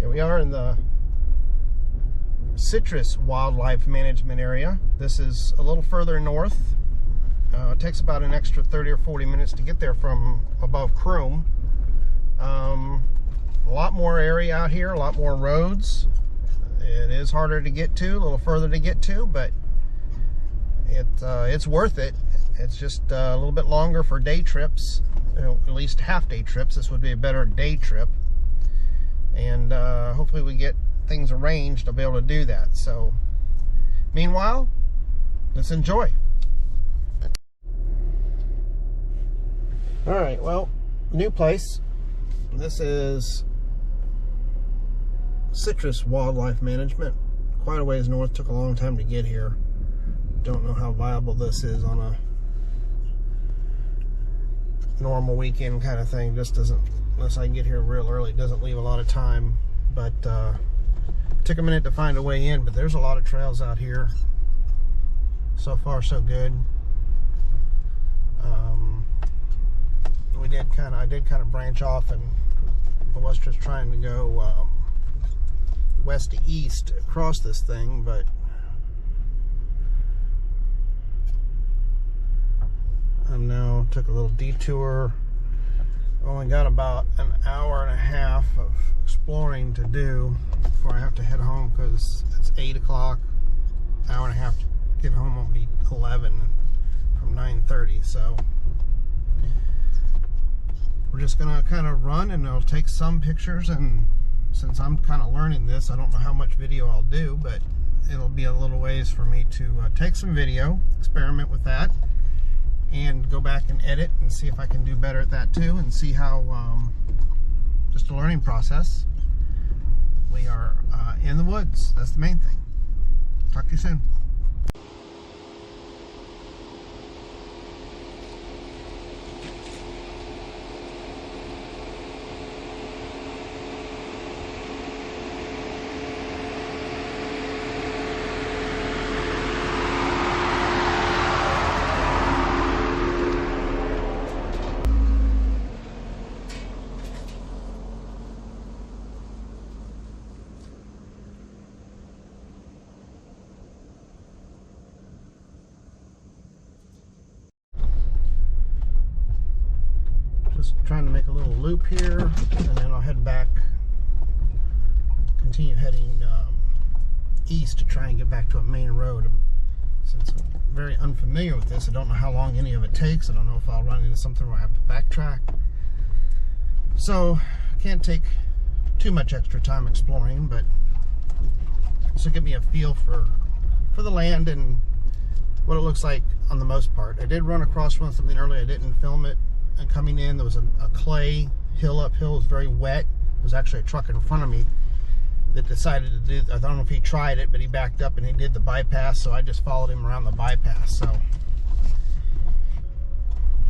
Here we are in the Citrus Wildlife Management Area. This is a little further north. It takes about an extra 30 or 40 minutes to get there from above Croom. A lot more area out here, a lot more roads. It is harder to get to, a little further to get to, but it's worth it. It's just a little bit longer for day trips, at least half-day trips. This would be a better day trip. And hopefully we get things arranged to be able to do that. So meanwhile, let's enjoy. All right, well, new place. This is Citrus Wildlife Management. Quite a ways north, took a long time to get here. Don't know how viable this is on a normal weekend kind of thing. Just doesn't, unless I get here real early, it doesn't leave a lot of time. But took a minute to find a way in, but there's a lot of trails out here. So far so good. I did kind of branch off, and I was just trying to go west to east across this thing, but I'm now took a little detour. Only got about an hour and a half of exploring to do before I have to head home, because it's 8 o'clock. Hour and a half to get home will be 11 from 9:30. So we're just gonna kind of run, and I'll take some pictures. And since I'm kind of learning this, I don't know how much video I'll do, but it'll be a little ways for me to take some video, experiment with that, and go back and edit and see if I can do better at that too, and see how, just a learning process. We are in the woods. That's the main thing. Talk to you soon. Just trying to make a little loop here, and then I'll head back, continue heading east to try and get back to a main road. Since I'm very unfamiliar with this, I don't know how long any of it takes. I don't know if I'll run into something where I have to backtrack. So I can't take too much extra time exploring, but this will give me a feel for the land and what it looks like on the most part. I did run across from something earlier. I didn't film it. And coming in, there was a clay hill uphill. It was very wet. There was actually a truck in front of me that decided to do, I don't know if he tried it, but he backed up and he did the bypass, so I just followed him around the bypass. So,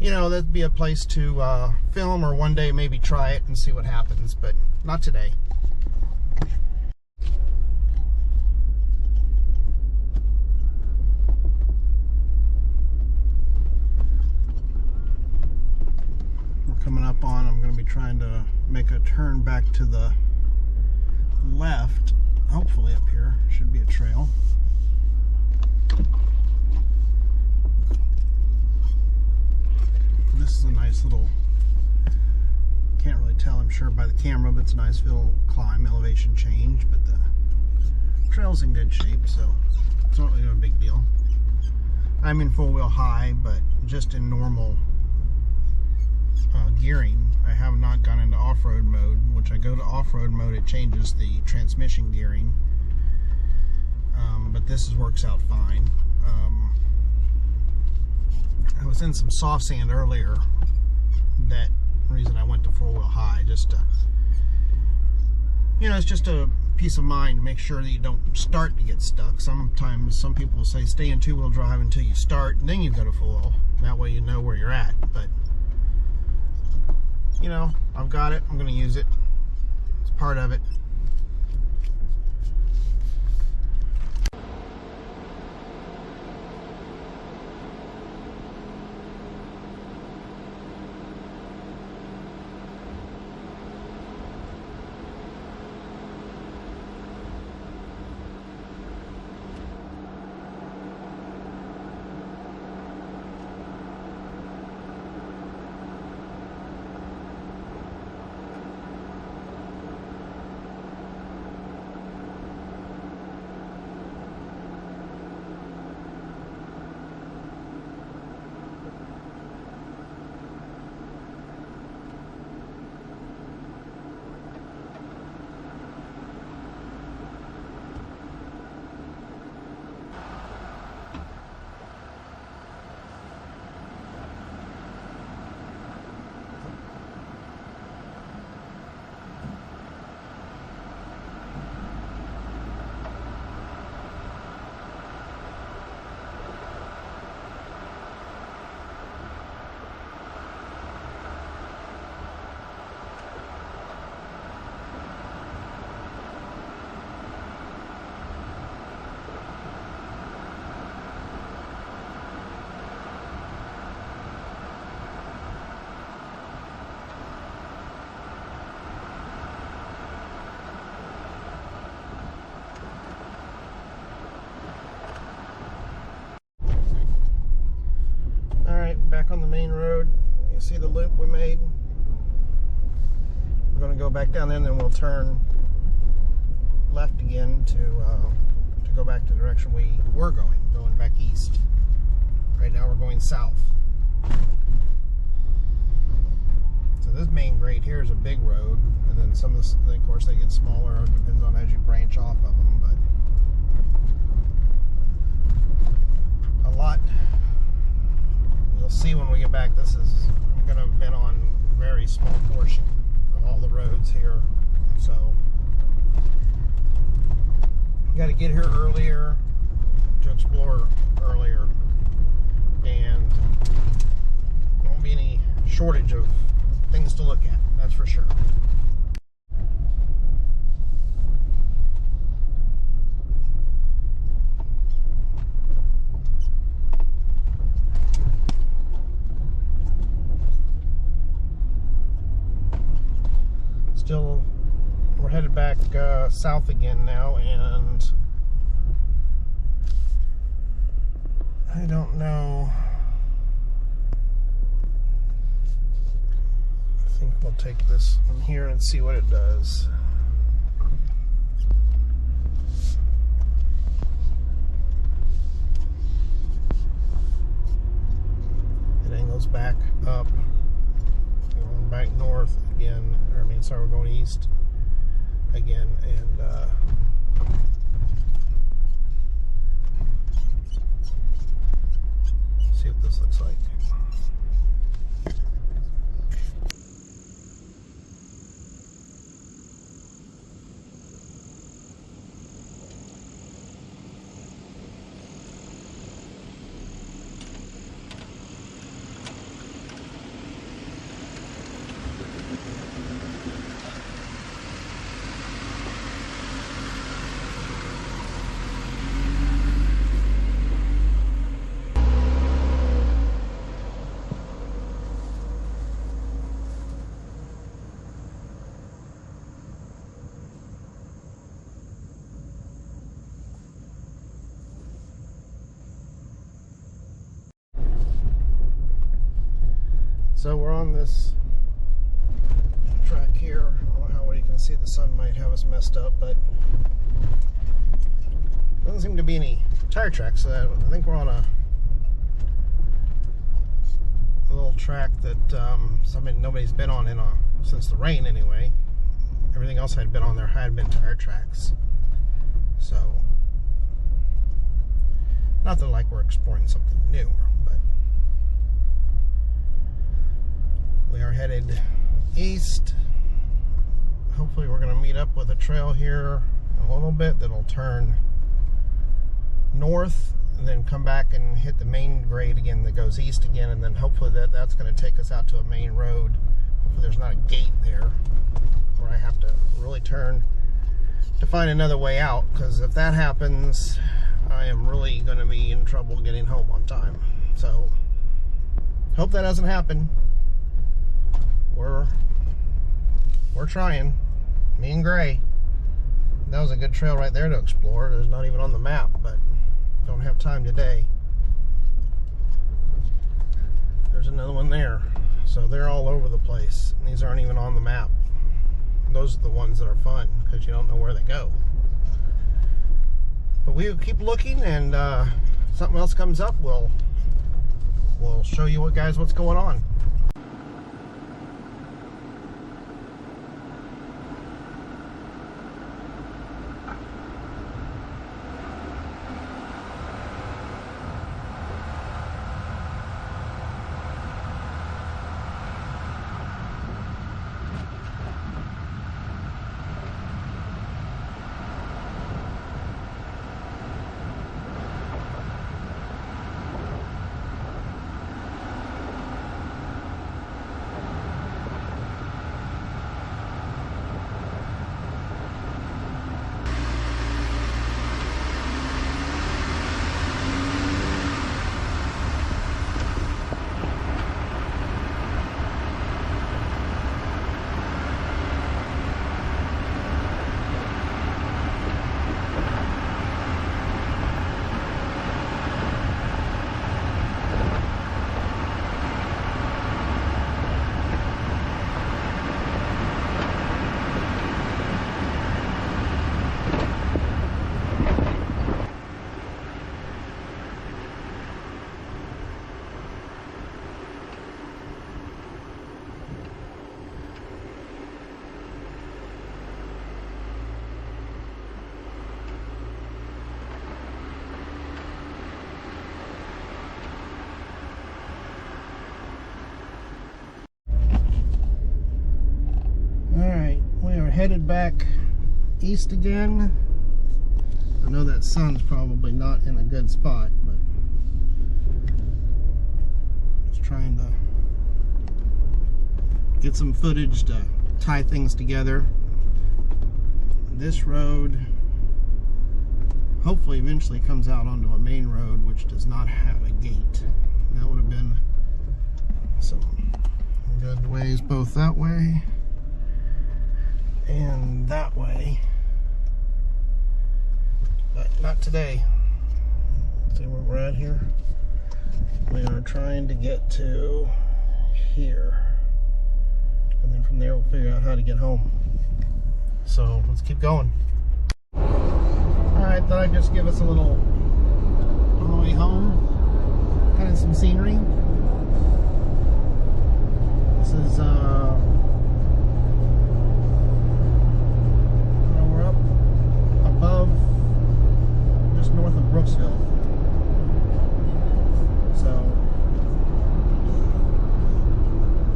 you know, that'd be a place to film, or one day maybe try it and see what happens, but not today. Coming up on, I'm going to be trying to make a turn back to the left. Hopefully up here should be a trail. This is a nice little, can't really tell I'm sure by the camera, but it's a nice little climb, elevation change, but the trail's in good shape, so it's not really a big deal. I'm in four-wheel high, but just in normal gearing. I have not gone into off-road mode. Which I go to off-road mode, it changes the transmission gearing, but this works out fine. I was in some soft sand earlier. That reason I went to four-wheel high, just to, you know, it's just a peace of mind to make sure that you don't start to get stuck. Sometimes some people will say stay in two-wheel drive until you start, and then you go to full. That way you know where you're at. But you know, I've got it. I'm going to use it. It's part of it. go back down there, and then we'll turn left again to go back to the direction we were going back east. Right now we're going south. So this main grade here is a big road, and then some of the, of course, they get smaller. It depends on as you branch off of them, but a lot. You'll see when we get back. I'm going to have been on a very small portion of all the roads here, so you got to get here earlier to explore earlier, and there won't be any shortage of things to look at, that's for sure. Still, we're headed back south again now, and I don't know. I think we'll take this in here and see what it does. It angles back up. We're going back north again. Sorry, we're going east again, and see what this looks like. So we're on this track here. I don't know how well you can see. The sun might have us messed up, but there doesn't seem to be any tire tracks. So I think we're on a little track that nobody's been on since the rain anyway. Everything else had been on there had been tire tracks. So not that like we're exploring something new, but we are headed east. Hopefully we're going to meet up with a trail here in a little bit that'll turn north and then come back and hit the main grade again that goes east again, and then hopefully that's going to take us out to a main road. Hopefully there's not a gate there where I have to really turn to find another way out, because if that happens, I am really going to be in trouble getting home on time. So hope that doesn't happen. We're trying. Me and Gray. That was a good trail right there to explore. It's not even on the map, but don't have time today. There's another one there. So they're all over the place. And these aren't even on the map. Those are the ones that are fun, because you don't know where they go. But we keep looking, and if something else comes up, we'll show you what's going on. Alright, we are headed back east again. I know that sun's probably not in a good spot, but just trying to get some footage to tie things together. This road hopefully eventually comes out onto a main road which does not have a gate. That would have been some good ways both that way and that way, but not today. Let's see where we're at here. We are trying to get to here, and then from there we'll figure out how to get home. So let's keep going. Alright, thought I'd just give us a little on the way home, kind of some scenery. This is we're up above, just north of Brooksville. So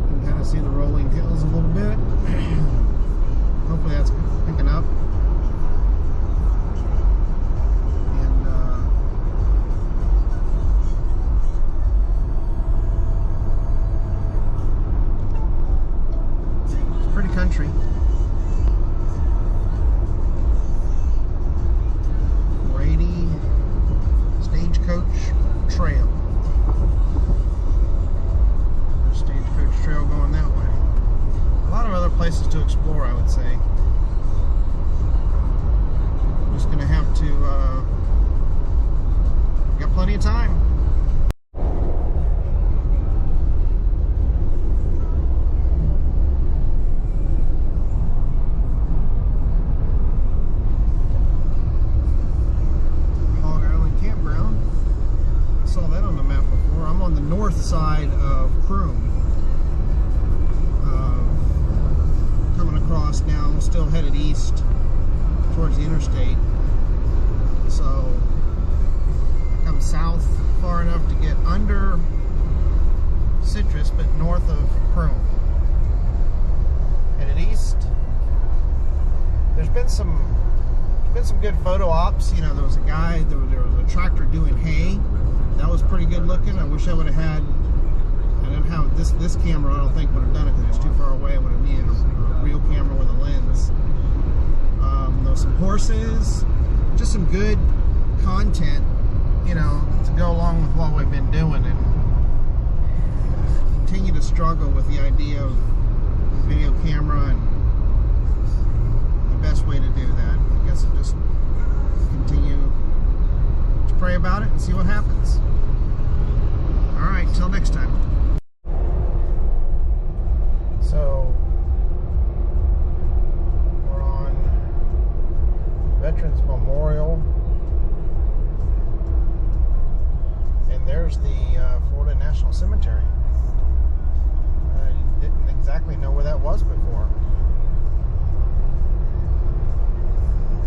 you can kind of see the rolling hills a little bit. Hopefully that's picking up. And it's pretty country. Brady Stagecoach Trail. There's Stagecoach Trail going that way. A lot of other places to explore, I would say. Just gonna have to got plenty of time. Hog Island Campground. I saw that on the map before. I'm on the north side of Croom. Coming across now, still headed east towards the interstate. So I come south far enough to get under Citrus, but north of Croom. Headed east. There's been some good photo ops. You know, there was a guy, there was a tractor doing hay. That was pretty good looking. I wish I would have had. I didn't have this camera. I don't think would have done it because it's too far away. I would have needed a real camera with a lens. There was some horses, just some good content, you know, to go along with what we've been doing, and continue to struggle with the idea of video camera and the best way to do that. I guess I'll just continue to pray about it and see what happens. All right, till next time. So we're on Veterans Memorial, and there's the Florida National Cemetery. I didn't exactly know where that was before,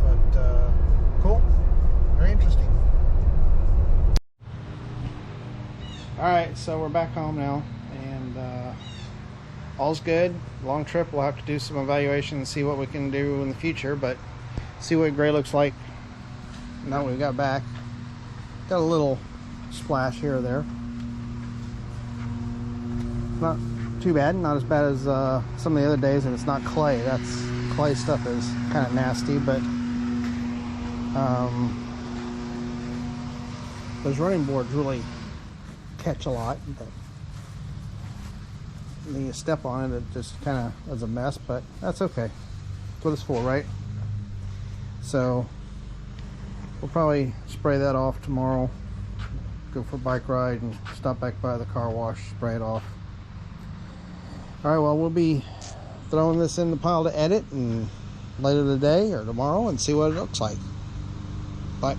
but cool, very interesting. Alright, so we're back home now, and all's good. Long trip. We'll have to do some evaluation and see what we can do in the future, but see what gray looks like now we've got back. Got a little splash here or there. Not too bad, not as bad as some of the other days, and it's not clay. That's clay stuff is kind of nasty, but those running boards really catch a lot, but when you step on it, it just kind of is a mess, but that's okay. That's what it's for, right? So we'll probably spray that off tomorrow, go for a bike ride, and stop back by the car wash, spray it off. Alright, well, we'll be throwing this in the pile to edit and later today or tomorrow and see what it looks like. Bye.